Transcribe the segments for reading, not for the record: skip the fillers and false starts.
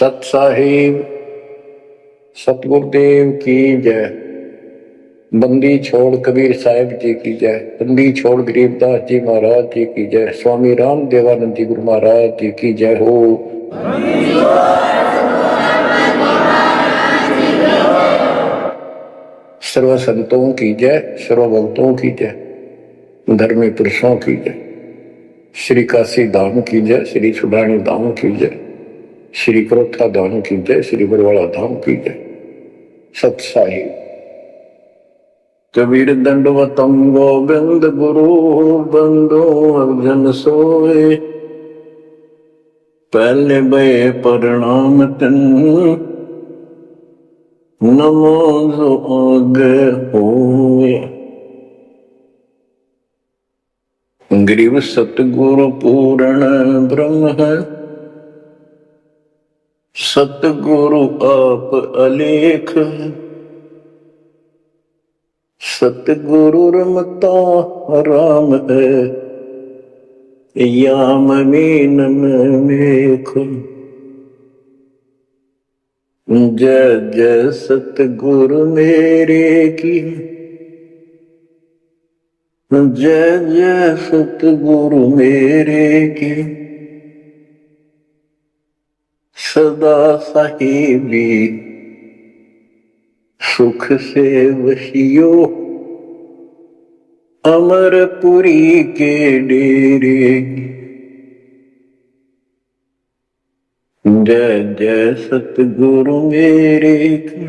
सत साहिब सतगुरुदेव की जय। बंदी छोड़ कबीर साहिब जी की जय। बंदी छोड़ गरीबदास जी महाराज जी की जय। स्वामी राम देवानंद जी गुरु महाराज जी की जय हो। सर्व संतों की जय, सर्व भक्तों की जय, धर्मी पुरुषों की जय। श्री काशी धाम की जय, श्री सुडानी धाम की जय, श्री करोथा धाम की जय, श्री बरवाड़ा धाम की जय। सत साहिब कबीर दंडवतम गोविंद गुरु बंदो अर्जन सोए। पहले बे प्रणाम तन नमो जो आगे होए। गरीब सतगुरु पूर्ण ब्रह्म है, सतगुरु आप अलेख। सतगुरु रमता राम है, याम मीनन मेख। जय जय सतगुरु मेरे की, जय जय सतगुरु मेरे की। सदा साहिबी सुख से वशियो, अमरपुरी के डेरे। जय जय सतगुरु मेरे की,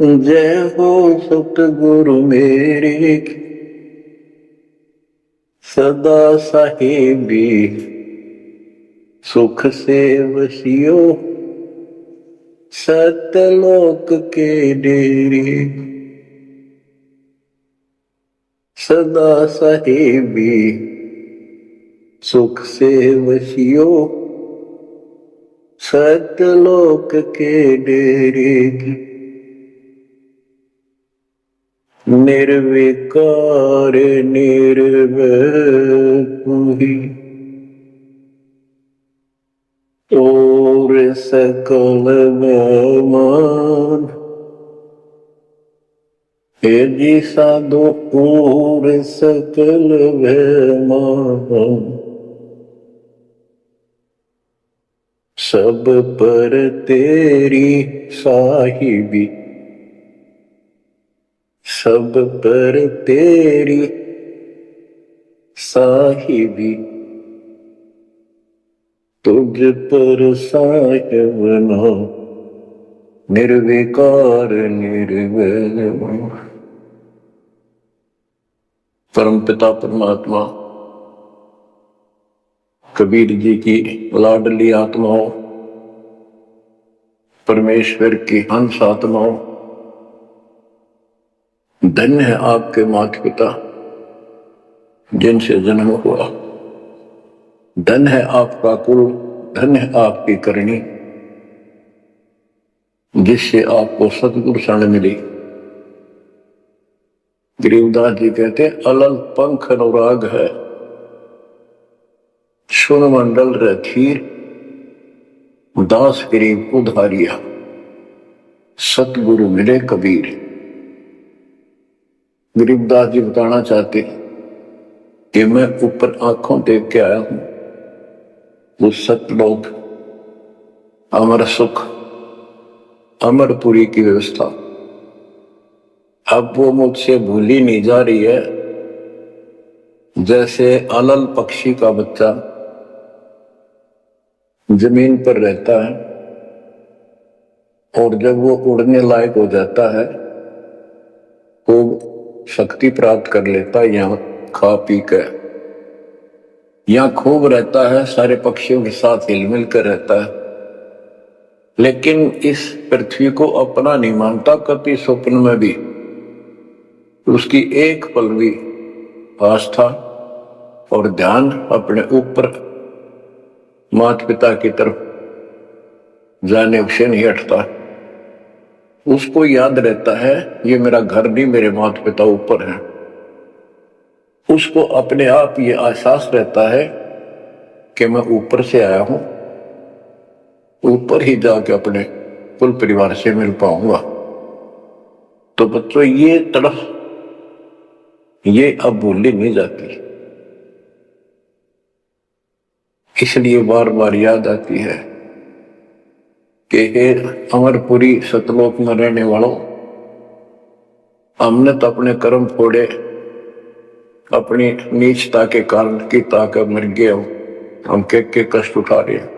जय हो सतगुरु मेरे की। सदा साहिबी सुख से वसियो, सतलोक के डेरे। सदा साहिबी सुख से वसियो, सतलोक के डेरे। निर्विकार निर्वैर तू ही, और सकल बेईमान। हे जी साधो और सकल बेईमान। सब पर तेरी साहिबी, सब पर तेरी साहिबी। तुझ पर साहिब ना निर्विकार निर्वैर। परम पिता परमात्मा कबीर जी की लाडली आत्माओं, परमेश्वर की हंस आत्माओं, धन्य है आपके माता पिता जिनसे जन्म हुआ। धन्य है आपका कुल, धन्य है आपकी करनी जिससे आपको सतगुरु शरण मिली। गरीबदास जी कहते अलल पंख अनुराग है, सुन मंडल रथीर। दास गरीब उधारिया, सतगुरु मिले कबीर। गरीबदास जी बताना चाहते कि मैं ऊपर आंखों देख के आया हूं वो सतलोक, अमर सुख, अमरपुरी की व्यवस्था। अब वो मुझसे भूली नहीं जा रही है। जैसे अलल पक्षी का बच्चा जमीन पर रहता है और जब वो उड़ने लायक हो जाता है, खूब शक्ति प्राप्त कर लेता है, यहाँ खा पी कर यहाँ खूब रहता है, सारे पक्षियों के साथ हिलमिल कर रहता है, लेकिन इस पृथ्वी को अपना नहीं मानता कभी स्वप्न में भी। उसकी एक पल भी आस्था और ध्यान अपने ऊपर माता पिता की तरफ जाने से नहीं हटता। उसको याद रहता है ये मेरा घर नहीं, मेरे माता पिता ऊपर हैं। उसको अपने आप ये एहसास रहता है कि मैं ऊपर से आया हूं ऊपर ही जाके अपने कुल परिवार से मिल पाऊंगा। तो बच्चों ये तड़फ ये अब भूली नहीं जाती, इसलिए बार बार याद आती है कि हे अमरपुरी सतलोक में रहने वालों, हमने तो अपने कर्म फोड़े, अपनी नीचता के कारण की ताकत मर गए हो, हम के कष्ट उठा रहे हैं।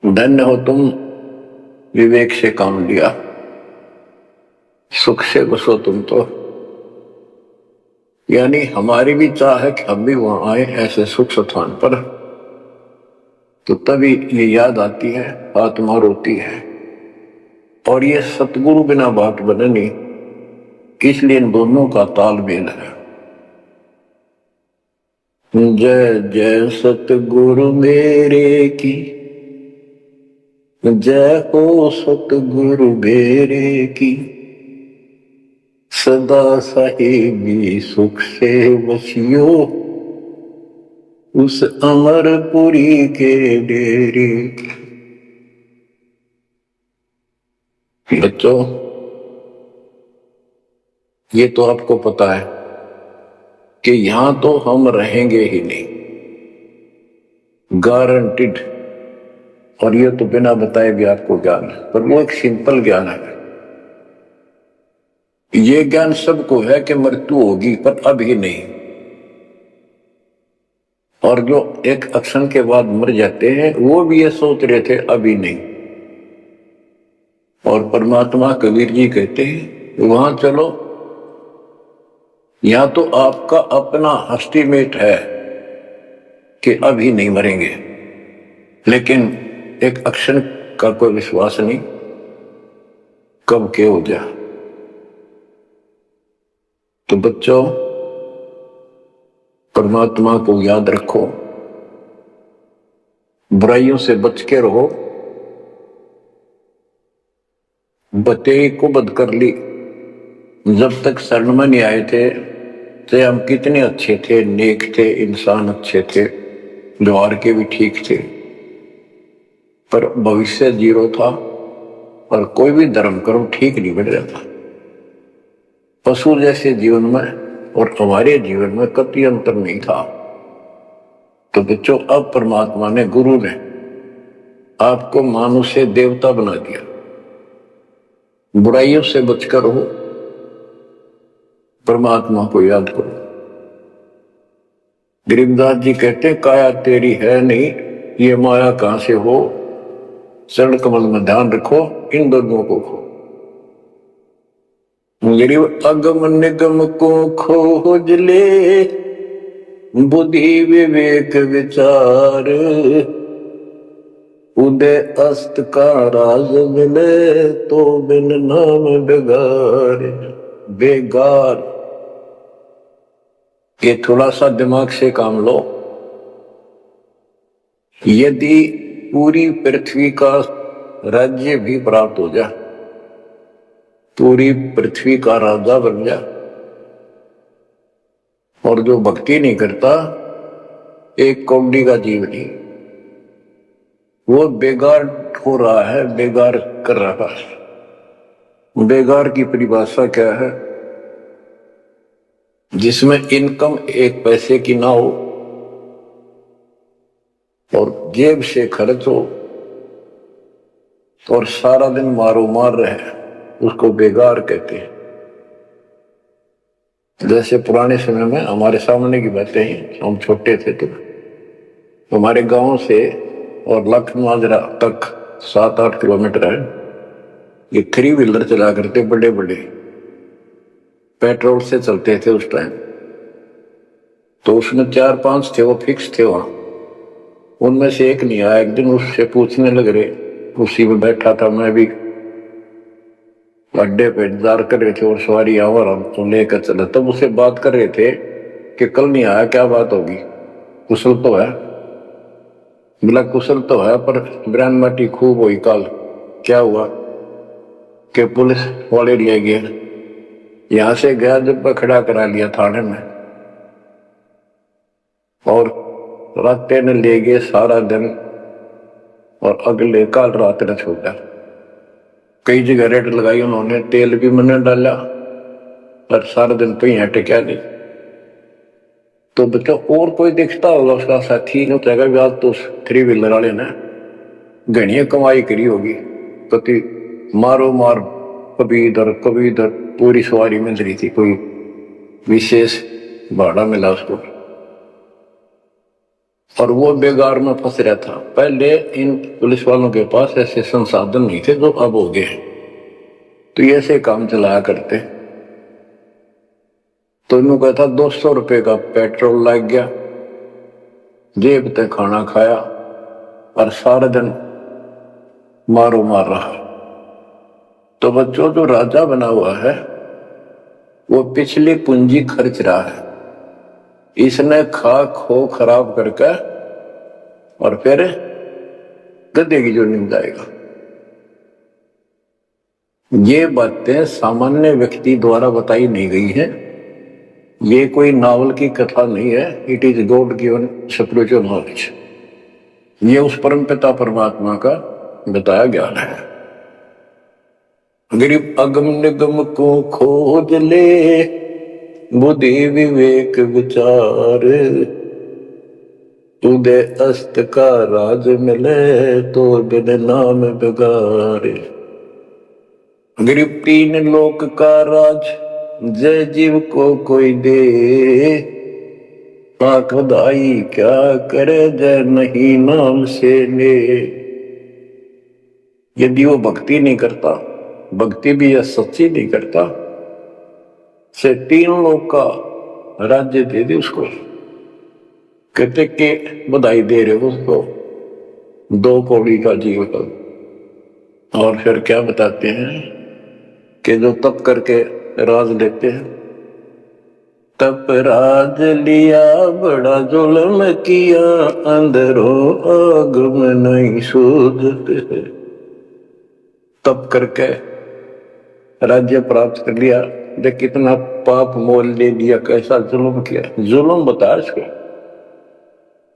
धन्य हो तुम, विवेक से काम लिया, सुख से बसो तुम तो। यानी हमारी भी चाह है कि हम भी वहां आए ऐसे सुख स्थान पर। तो तभी ये याद आती है, आत्मा रोती है। और ये सतगुरु बिना बात बने नहीं, इसलिए इन दोनों का तालमेल है। जय जय सतगुरु मेरे की, जय हो सतगुरु मेरे की, सदा साहिबी सुख से बसियो उस अमरपुरी के डेरे की। बच्चों ये तो आपको पता है कि यहां तो हम रहेंगे ही नहीं, गारंटीड। और ये तो बिना बताए भी आपको ज्ञान है, पर वो एक सिंपल ज्ञान है। ये ज्ञान सबको है कि मृत्यु होगी, पर अभी नहीं। और जो एक क्षण के बाद मर जाते हैं वो भी ये सोच रहे थे अभी नहीं। और परमात्मा कबीर जी कहते हैं वहां चलो, यहां तो आपका अपना एस्टीमेट है कि अभी नहीं मरेंगे, लेकिन एक क्षण का कोई विश्वास नहीं कब क्या हो जाए। तो बच्चों परमात्मा को याद रखो, बुराइयों से बच के रहो। बतेई को बद कर ली, जब तक शरण में नहीं आए थे तो हम कितने अच्छे थे, नेक थे, इंसान अच्छे थे, व्यवहार के भी ठीक थे, पर भविष्य जीरो था और कोई भी धर्म कर्म ठीक नहीं बन रहा था। पशु जैसे जीवन में और हमारे जीवन में कतई अंतर नहीं था। तो बच्चों अब परमात्मा ने, गुरु ने आपको मानुष से देवता बना दिया। बुराइयों से बचकर हो, परमात्मा को याद करो। गरीबदास जी कहते हैं काया तेरी है नहीं, ये माया कहां से हो, चरण कमल में ध्यान रखो, इन दोनों को खो। गरीब अगम निगम को खोज ले, बुद्धि विवेक विचार, उदय अस्त का राज मिले तो बिन नाम बेगार। बेगार ये थोड़ा सा दिमाग से काम लो। यदि पूरी पृथ्वी का राज्य भी प्राप्त हो जाए, पूरी पृथ्वी का राजा बन जाए, और जो भक्ति नहीं करता, एक कौड़ी का जीव नहीं, वो बेगार हो रहा है, बेगार कर रहा है। बेगार की परिभाषा क्या है? जिसमें इनकम एक पैसे की ना हो और जेब से खर्च हो और सारा दिन मारो मार रहे, उसको बेगार कहते हैं। जैसे पुराने समय में हमारे सामने की बातें हैं, हम छोटे थे तो हमारे गांव से और लखनऊ तक 7-8 किलोमीटर है, ये 3 व्हीलर चला करते, बड़े बड़े पेट्रोल से चलते थे उस टाइम। तो उसमें 4-5 थे, वो फिक्स थे वहां। उनमें से एक नहीं आया। एक दिन उससे पूछने लग रहे, उसी में बैठा था मैं भी, अड्डे पे इंतजार कर रहे थे और सवारी आवर हमको लेकर चला। तब उससे बात कर रहे थे कि कल नहीं आया, क्या बात होगी, कुशल तो है? बोला कुशल तो है, पर ब्रांड माटी खूब हुई कल। क्या हुआ कि पुलिस वाले ले गए, यहां से गया जब खड़ा करा लिया थाने में, और रास्ते में ले गए, सारा दिन और अगले काल रात ने छोड़ा। कई जगह रेड लगाई उन्होंने, तेल भी मैंने डाला और सारा दिन कहीं टिका नहीं। तो बच्चों और कोई दिखता होगा उसका साथी नहीं उतरेगा ब्याज, तो थ्री व्हीलर वाले ने घनी कमाई करी होगी, कति मारो मार कभी इधर कभी इधर, पूरी सवारी मिल रही थी, कोई विशेष भाड़ा मिला उसको, और वो बेगार में फंस रहा था। पहले इन पुलिस वालों के पास ऐसे संसाधन नहीं थे जो अब हो गए, तो ये ऐसे काम चलाया करते। तो इन्हों कहता 200 रुपए का पेट्रोल लग गया, जेब तक खाना खाया और सारा दिन मारो मार रहा। तो बच्चों जो राजा बना हुआ है वो पिछली पूंजी खर्च रहा है, इसने खा खो खराब करके और फिर गद्दे की जोड़ी में जाएगा। ये बातें सामान्य व्यक्ति द्वारा बताई नहीं गई है, ये कोई नावल की कथा नहीं है, it is God given spiritual knowledge. ये उस परम पिता परमात्मा का बताया ज्ञान है। गरीब अगम निगम को खोज ले, बुद्धि विवेक विचार, उदय अस्त का राज मिले तो बिन नाम बिगारे। गरीब तीन लोक का राज जय जीव को कोई दे, पाक बधाई क्या करे जय नहीं नाम से ले। यदि वो भक्ति नहीं करता, भक्ति भी यह सच्ची नहीं करता, से तीन लोग का राज्य दे दे उसको, कहते के बधाई दे रहे हो उसको, 2 कौड़ी का जीवन। और फिर क्या बताते हैं कि जो तप करके राज लेते हैं, तप राज लिया बड़ा जुल्म किया, अंदरों आग में नहीं सूझते। तप करके राज्य प्राप्त कर लिया, देख कितना पाप मोल ले लिया, कैसा जुल्म किया। जुल्म बता इसको,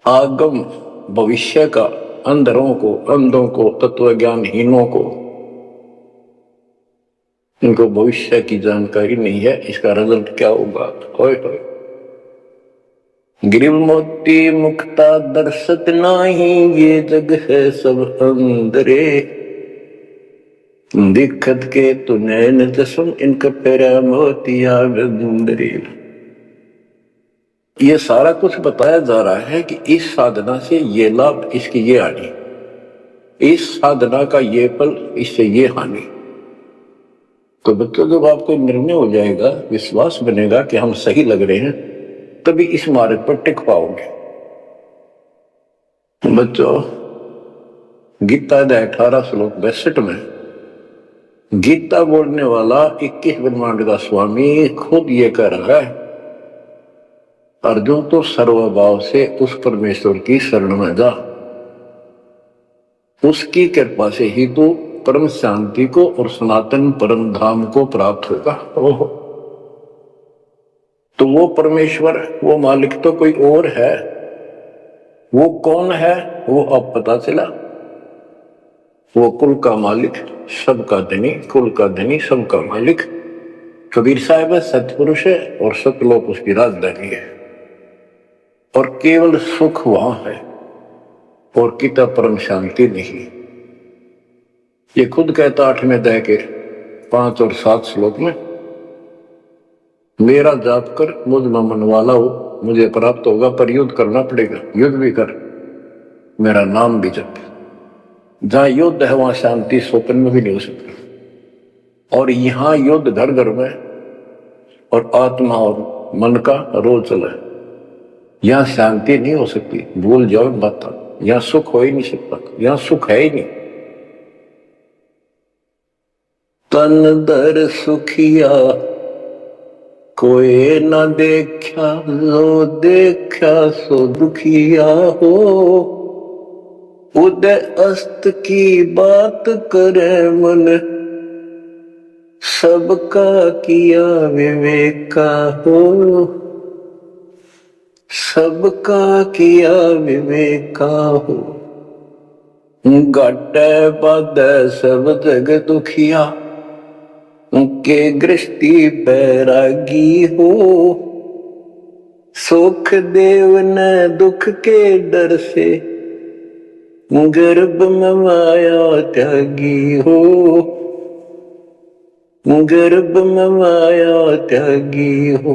आगम भविष्य का, अंधरों को, अंधों को, तत्व ज्ञानहीनों को, इनको भविष्य की जानकारी नहीं है, इसका रिजल्ट क्या होगा। गिरिव मोती मुक्ता दर्शत नाही, ये जग है सब अंदरे, दिक्कत के तु नैन जसम, इनका पैरा मोतिया बिंदरे। ये सारा कुछ बताया जा रहा है कि इस साधना से ये लाभ, इसकी ये हानि, इस साधना का ये फल, इससे ये हानि। तो बच्चों जब आपको निर्णय हो जाएगा, विश्वास बनेगा कि हम सही लग रहे हैं, तभी इस मार्ग पर टिक पाओगे। बच्चों गीता 18 श्लोक 62 में गीता बोलने वाला 21 ब्रह्मांड का स्वामी खुद ये कह रहा है, अर्जुन तो सर्वभाव से उस परमेश्वर की शरण में जा, उसकी कृपा से ही तो परम शांति को और सनातन परम धाम को प्राप्त होगा। तो वो परमेश्वर, वो मालिक तो कोई और है, वो कौन है वो अब पता चला। वो कुल का मालिक, सबका धनी, कुल का धनी, सबका मालिक कबीर साहब है, सतपुरुष है और सतलोक उसकी राजधानी है, और केवल सुख वहां है और किता परम शांति नहीं। ये खुद कहता 8वें अध्याय के 5 और 7 श्लोक में, मेरा जाप कर मुझ में मन वाला हो, मुझे प्राप्त होगा, पर युद्ध करना पड़ेगा, युद्ध भी कर, मेरा नाम भी जप। जहां युद्ध है वहां शांति स्वप्न में भी नहीं हो सकती, और यहां युद्ध घर घर में और आत्मा और मन का रोज चला है, यहां शांति नहीं हो सकती। भूल जाओ बात, यहां सुख हो ही नहीं सकता, यहां सुख है ही नहीं। तन दर सुखिया कोई न देखा, जो देखा सो दुखिया हो, उदय अस्त की बात करे मन, सबका किया विवेका हो, सबका किया विवेका हो। घाटे बाधे सब जग दुखिया, के गृष्टि बैरागी हो। सुख देव ने दुख के डर से, गर्भ में माया त्यागी हो। गर्भ में माया त्यागी हो।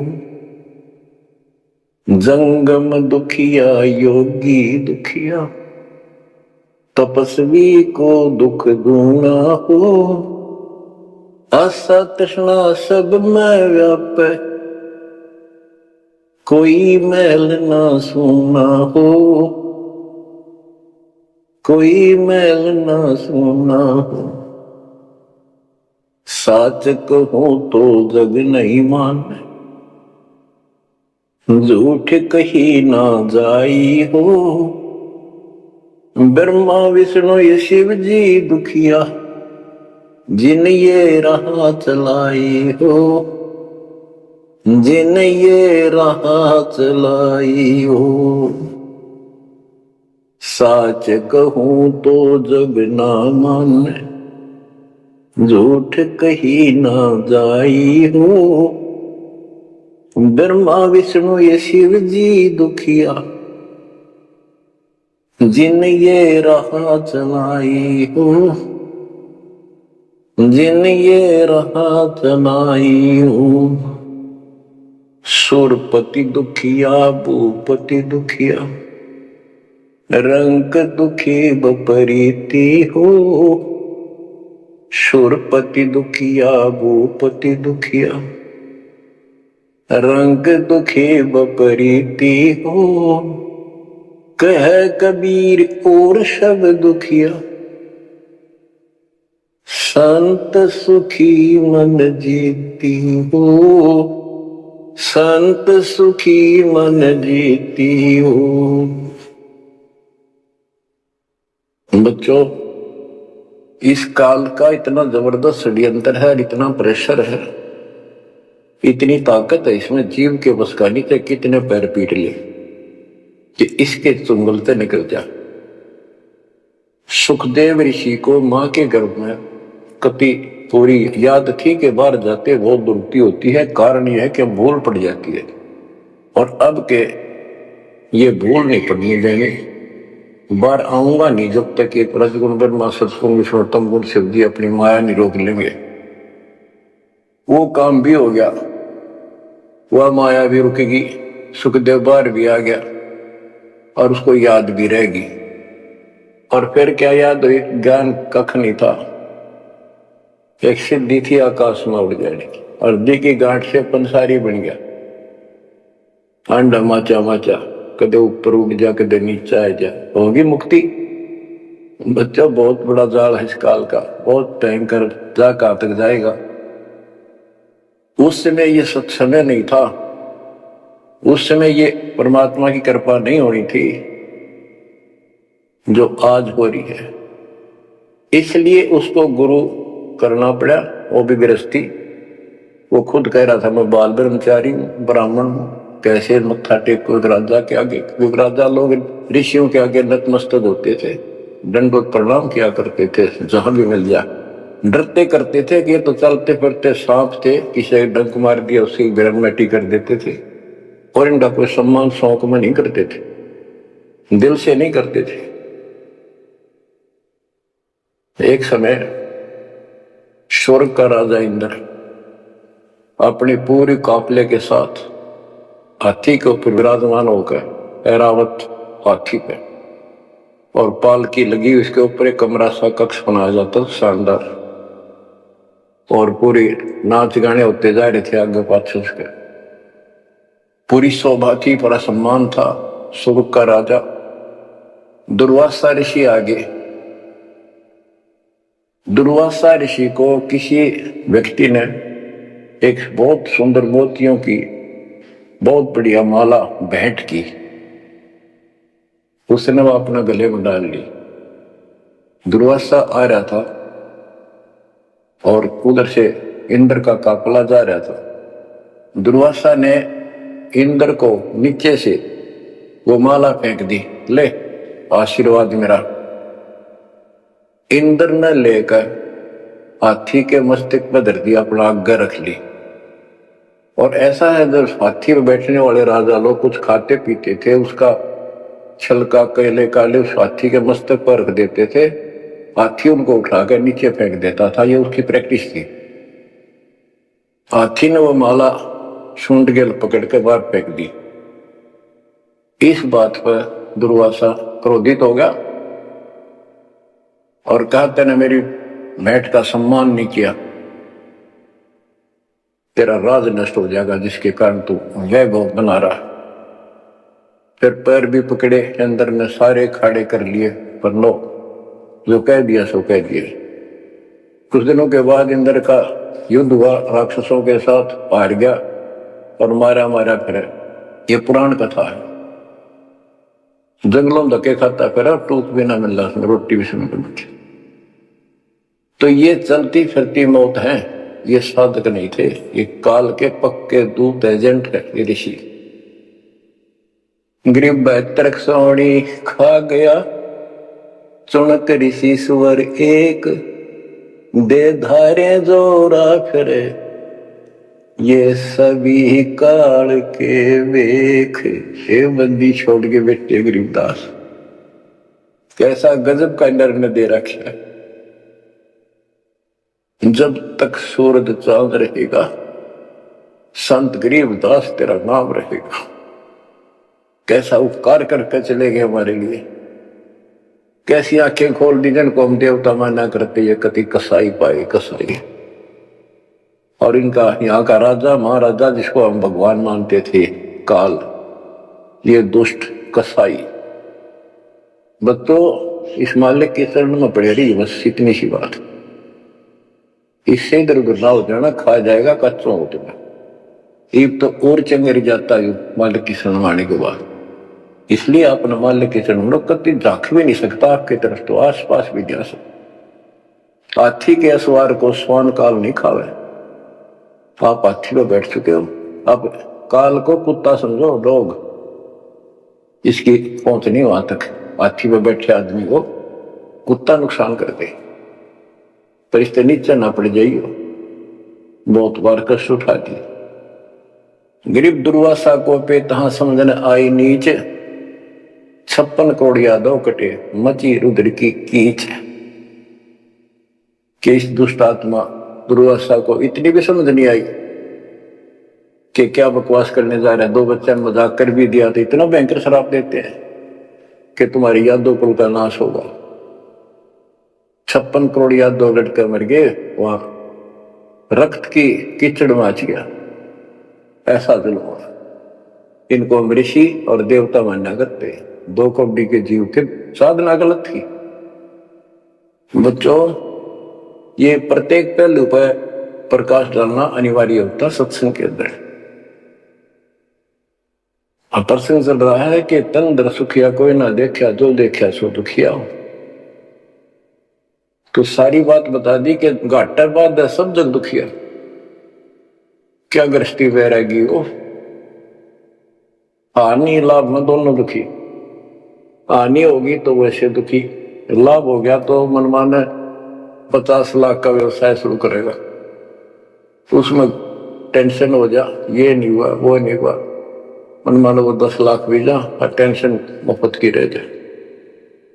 जंगम दुखिया योगी दुखिया, तपस्वी को दुख दूना हो। आशा तृष्णा सब में व्यापे, कोई मैल ना सूना हो। कोई मैल ना सूना हो। साच कहूं तो जग नहीं माने, झूठ कही ना जाई हो। ब्रह्मा विष्णु ये शिव जी दुखिया, जिन ये राह चलाई हो। जिन ये राह चलाई हो। साच कहूं तो जग ना माने, झूठ कही ना जाई हो। ब्रह्मा विष्णु ये शिव जी दुखिया, जिन ये राह चलाई हो। जिन ये राह चलाई हो। सुरपति दुखिया भूपति दुखिया, रंग दुखी बपरीति हो। सुरपति दुखिया भूपति दुखिया, रंग दुखी बपरीति हो। कह कबीर और सब दुखिया, संत सुखी मन जीती हो। संत सुखी मन जीती हो। बच्चों, इस काल का इतना जबरदस्त षड्यंत्र है, इतना प्रेशर है, इतनी ताकत है इसमें, जीव के बस का नहीं थे। कितने पैर पीट लिए कि इसके चुंगल से निकल जा। सुखदेव ऋषि को मां के गर्भ में कति पूरी याद थी कि बाहर जाते बहुत दुर्गति होती है। कारण यह है कि भूल पड़ जाती है, और अब के ये भूल नहीं पड़नी देंगे। बाहर आऊंगा नहीं जब तक एक रजगुण ब्रह्मा सत्गुण विष्णु तम गुण शिव जी अपनी माया नहीं रोक लेंगे। वो काम भी हो गया, वह माया भी रुकेगी, सुखदेव बाहर भी आ गया और उसको याद भी रहेगी। और फिर क्या याद हुई? ज्ञान कख नहीं था, एक सिद्धि थी आकाश में उड़ जाने की, और दी की गांठ से पंसारी बन गया। अंडा माचा माचा, कदे ऊपर उड़ जा कदे नीचे आ जा, होगी मुक्ति। बच्चों, बहुत बड़ा जाल है इस काल का, बहुत भयंकर, जा कहां तक जाएगा। उस समय ये सत्समय नहीं था, उस समय ये परमात्मा की कृपा नहीं होनी थी जो आज हो रही है। इसलिए उसको गुरु करना पड़ा, वो भी गृहस्थी। वो खुद कह रहा था मैं बाल ब्रह्मचारी हूं, ब्राह्मण हूं, कैसे मत्था टेको राजा के आगे। क्योंकि राजा लोग ऋषियों के आगे नतमस्तक होते थे, दंडवत प्रणाम किया करते थे, जहां भी मिल जाए। डरते करते थे कि ये तो चलते फिरते सांप थे, किसी डंक मार दिया उसकी ग्रहणमेटी कर देते थे। और इनका कोई सम्मान शौक में नहीं करते थे, दिल से नहीं करते थे। एक समय स्वर्ग का राजा इंद्र अपनी पूरी काफले के साथ हाथी के ऊपर विराजमान होकर, ऐरावत हाथी पे, और पालकी लगी, उसके ऊपर एक कमरा सा कक्ष बनाया जाता शानदार, और पूरी नाच गाने होते जा रहे थे आगे पाछे उसके। पूरी शोभा थी, बड़ा सम्मान था। स्वर्ग का राजा दुर्वासा ऋषि आगे। दुर्वासा ऋषि को किसी व्यक्ति ने एक बहुत सुंदर मोतियों की बहुत बढ़िया माला भेंट की। उसने वो अपने गले में डाल ली। दुर्वासा आ रहा था और उधर से इंद्र का काफला जा रहा था। दुर्वासा ने इंद्र को नीचे से वो माला फेंक दी, ले आशीर्वाद मेरा। इंद्र ने लेकर हाथी के मस्तक में धर दिया, अपना आगे रख ली। और ऐसा है, जब हाथी में बैठने वाले राजा लोग कुछ खाते पीते थे, उसका छलका केले काले उस हाथी के मस्तक पर रख देते थे, हाथी उनको उठाकर नीचे फेंक देता था। ये उसकी प्रैक्टिस थी। हाथी ने वो माला सूंड के पकड़ के बाहर फेंक दी। इस बात पर दुर्वासा क्रोधित हो गया और कहा, तेने मेरी भेंट का सम्मान नहीं किया, तेरा राज नष्ट हो जाएगा, जिसके कारण तू वैभव बना रहा। फिर पैर भी पकड़े, अंदर ने सारे खाड़े कर लिए, पर लो, जो कह दिया सो कह दिया। कुछ दिनों के बाद इंद्र का युद्ध हुआ राक्षसों के साथ, हार गया और मारा मारा फिरे। ये पुराण कथा है। जंगलों में धक्के खाता फिरा, टूक भी ना मिल रहा, रोटी भी सुन के। तो ये चलती फिरती मौत है, ये साधक नहीं थे, ये काल के पक्के दूत एजेंट है ये ऋषि। गरीब 72 सोनी खा गया, चुनक ऋषि सुवर एक, दे धारे जोरा फिरे, ये सभी काल के वेख। हे बंदी छोड़ के बेटे गरीबदास, कैसा गजब का निर्णय दे रखा है। जब तक सूरज चांद रहेगा, संत गरीबदास तेरा नाम रहेगा। कैसा उपकार करके चले गए हमारे लिए, कैसी आंखें खोल दी जिनको हम देवता माना करते, ये कति कसाई पाए कसाई। और इनका यहाँ का राजा महाराजा जिसको हम भगवान मानते थे काल, ये दुष्ट कसाई। बच्चों इस मालिक के शरण में पड़े रही, बस इतनी सी बात। इससे इधर उधर ना हो जाना, खा जाएगा कच्चों हो तुम्हें। एक तो और चंगेरी जाता है मालिक की शरण आने के बाद। इसलिए अपना मालिक की शरण लोग कभी झांक भी नहीं सकता आपकी तरफ, तो आस पास भी जा सकता। हाथी के असवार को स्वान काल नहीं खावे। आप हाथी पे बैठ चुके हो, अब काल को कुत्ता समझो, डॉग, इसकी पहुंच नहीं वहां तक। हाथी पे बैठे आदमी को कुत्ता नुकसान कर दे, पर इससे नीचे ना पड़ जाइयो। बहुत बार कष्ट उठा दिए। गरीब दुर्वासा को पे तहां समझने आई नीच, 56 करोड़ यादव कटे, मची रुद्र की कीच। कि इस दुष्ट आत्मा दुर्वासा को इतनी भी समझ नहीं आई कि क्या बकवास करने जा रहे हैं। 2 बच्चे ने मजाक कर भी दिया तो इतना भयंकर शराब देते हैं कि तुम्हारी यादव कुल का नाश होगा। 56 करोड़ यादव लड़के मर गए, वहां रक्त की कीचड़ मच गया। ऐसा जुल्म हुआ। इनको हम ऋषि और देवता मानना करते, 2 कौड़ी के जीव के साधना गलत थी। बच्चों ये प्रत्येक पहलू पर प्रकाश डालना अनिवार्य होता सत्संग के अंदर। अब प्रसंग चल रहा है कि तन दर सुखिया कोई ना देखा, जो देखा सो दुखिया हो। तो सारी बात बता दी कि घाटा बाद सब जग दुखिया। क्या गृहस्थी वैरागी हो, हानि लाभ में दोनों दुखी। हानि होगी तो वैसे दुखी, लाभ हो गया तो मनमाने 50 लाख का व्यवसाय शुरू करेगा, उसमें टेंशन हो जा, ये नहीं हुआ वो नहीं हुआ। मनमानो वो 10 लाख भी जा और टेंशन मुफ्त की रह जाए।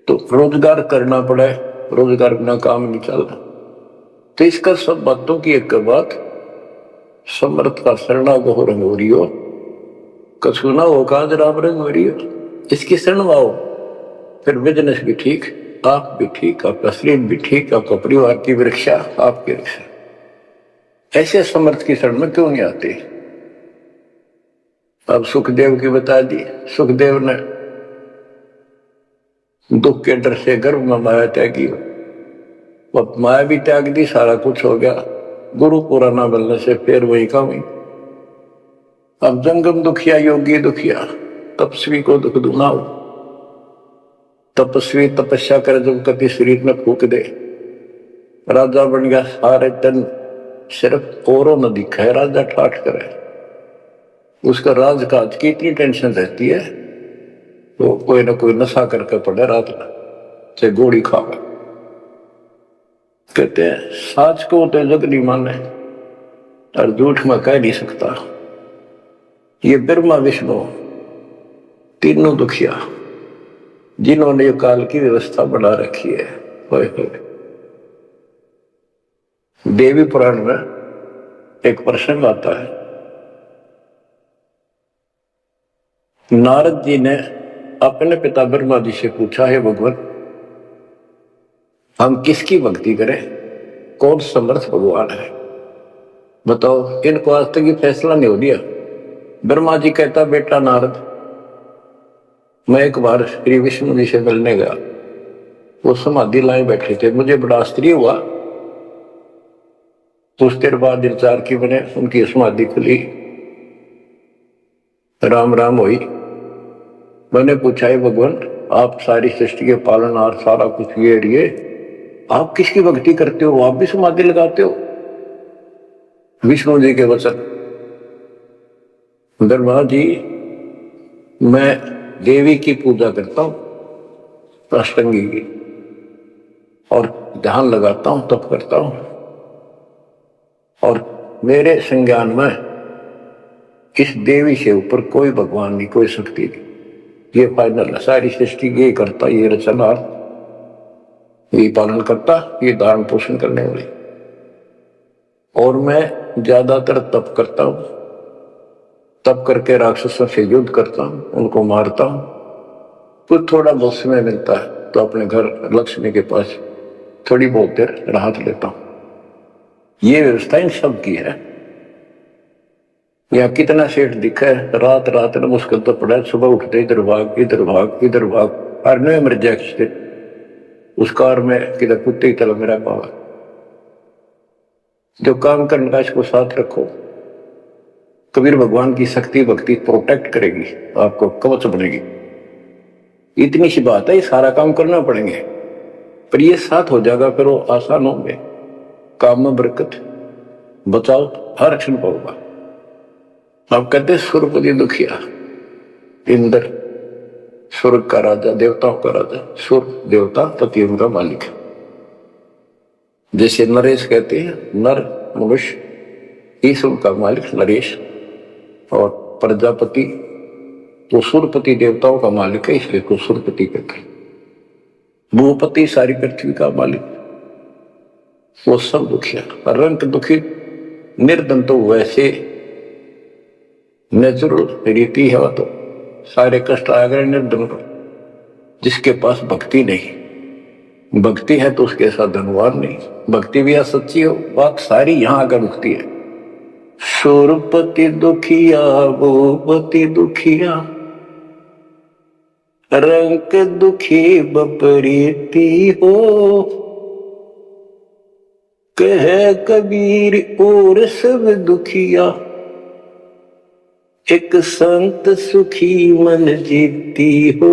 तो रोजगार करना पड़े, रोजगार बिना काम नहीं चलता। तो इसका सब बातों की एक बात, समर्थ का शरणा गो रंग हो रही हो, कसुना हो काज राम रंग हो रही हो। इसकी शरण आओ, फिर बिजनेस भी ठीक, आप भी ठीक, आपका शरीर भी ठीक, आपका परिवार की रक्षा, आपकी रक्षा। ऐसे समर्थ की शरण में क्यों नहीं आते? अब सुखदेव की बता दी। सुखदेव ने दुख के डर से गर्भ में माया त्यागी, वह माया भी त्याग दी, सारा कुछ हो गया। गुरु पूरा ना मिलने से फिर वही कमी। अब जंगम दुखिया, योगी दुखिया, तपस्वी को दुख दुनाओ। तपस्वी तपस्या करे, जब कभी शरीर में फूक दे, राजा बन गया, सारे दिन सिर्फ औरों न दिखाए, राजा ठाठ करे। उसका राजकाज की इतनी टेंशन रहती है, तो कोई ना कोई नशा करके पड़े रात में, चाहे गोली खावे। कहते हैं साच को तो जग नहीं माने और झूठ में कह नहीं सकता। ये ब्रह्मा विष्णु तीनों दुखिया जिन्होंने ये काल की व्यवस्था बना रखी है। होए होए। देवी पुराण में एक प्रसंग आता है, नारद जी ने अपने पिता ब्रह्मा जी से पूछा, है भगवान हम किसकी भक्ति करें, कौन समर्थ भगवान है बताओ। इनको आज तक ये फैसला नहीं हो दिया। ब्रह्मा जी कहता, बेटा नारद मैं एक बार श्री विष्णु जी से मिलने गया, वो समाधि लाए बैठे थे, मुझे बड़ा आश्चर्य हुआ। कुछ देर बाद इंतजार की मैंने, उनकी समाधि खुली, राम राम हुई। मैंने पूछा, है भगवान आप सारी सृष्टि के पालनहार सारा कुछ ये आप किसकी भक्ति करते हो, आप भी समाधि लगाते हो। विष्णु जी के वचन, ब्रह्मा जी मैं देवी की पूजा करता हूं अष्टंगी की, और ध्यान लगाता हूं, तप करता हूं, और मेरे संज्ञान में इस देवी से ऊपर कोई भगवान नहीं, कोई शक्ति नहीं। ये फाइनल है, सारी सृष्टि ये करता, ये रचनहार, ये पालन करता, ये धारण पोषण करने वाली। और मैं ज्यादातर तप करता हूं, तप करके राक्षसों से युद्ध करता हूं, उनको मारता हूं। कुछ थोड़ा बहुत समय मिलता है तो अपने घर लक्ष्मी के पास थोड़ी बहुत देर राहत लेता हूं। ये व्यवस्था इन सब की है। या कितना सेठ दिखा है, रात रात में मुश्किल तो पड़ा है, सुबह उठते इधर भाग इधर भाग इधर भाग, और मर जाए उस कार में किधर कुत्ते की तरह मेरा पावा। जो काम करने का इसको साथ रखो, कबीर भगवान की शक्ति भक्ति प्रोटेक्ट करेगी, आपको कवच बनेगी। इतनी सी बात है, ये सारा काम करना पड़ेंगे, पर ये साथ हो जाएगा फिर वो आसान होंगे। काम में बरकत, बचाओ हर क्षण पाओगा। आप कहते सुरपति दुखिया, इंद्र स्वर्ग का राजा, देवताओं का राजा, सुर देवता पति उनका मालिक है। जैसे नरेश कहते हैं, नर मनुष्य ईश्वर का मालिक नरेश, और प्रजापति तो सुरपति देवताओं का मालिक है, इसलिए को सुरपति कहते हैं। भूपति सारी पृथ्वी का मालिक, वो सब दुखिया। रंग दुखी निर्धन तो वैसे नेचुरल रीति है, तो सारे कष्ट आ गए निर्धन को। जिसके पास भक्ति नहीं, भक्ति है तो उसके साथ धनवान नहीं, भक्ति भी सच्ची हो, बात सारी यहां आकर रुकती है। सुरपति दुखिया भूपति दुखिया, रंग दुखी बपरीती हो, कह कबीर और सब दुखिया, एक संत सुखी मन जीती हो,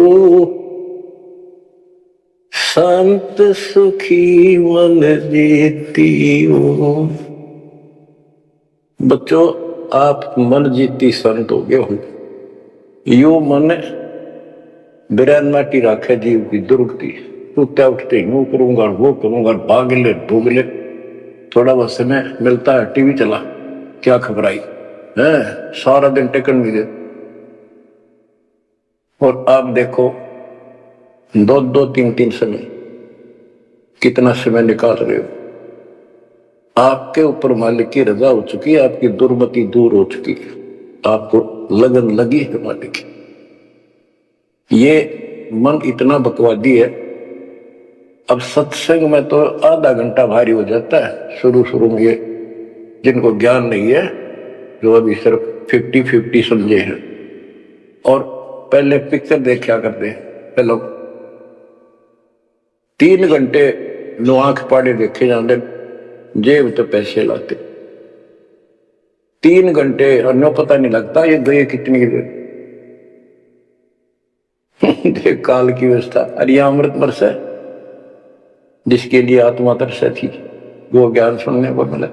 संत सुखी मन जीती हो। बच्चों आप मन जीती संत हो गए हो। यो मन बिरैन माटी राखे जीव की दुर्गति, उठते उठते यूं करूंगा वो करूंगा, भाग ले भूग ले, थोड़ा बहुत समय मिलता है टीवी चला, क्या खबर आई है, सारा दिन टेकन नहीं दे। और आप देखो दो दो तीन तीन समय कितना समय निकाल रहे हो। आपके ऊपर मालिक की रजा हो चुकी है, आपकी दुर्मति दूर हो चुकी है, आपको लगन लगी है मालिक की। ये मन इतना बकवादी है। अब सत्संग में तो आधा घंटा भारी हो जाता है शुरू शुरू में, ये जिनको ज्ञान नहीं है, जो अभी सिर्फ 50-50 समझे हैं, और पहले पिक्चर देखा करते हैं। पहले 3 घंटे नो आंख पाड़े देखे जाते, जेब तो पैसे लाते 3 घंटे, और नो पता नहीं लगता ये गए कितनी देर। देख काल की व्यवस्था। अरे अमृत वर्ष है, जिसके लिए आत्मा तरस थी, वो ज्ञान सुनने को मिला।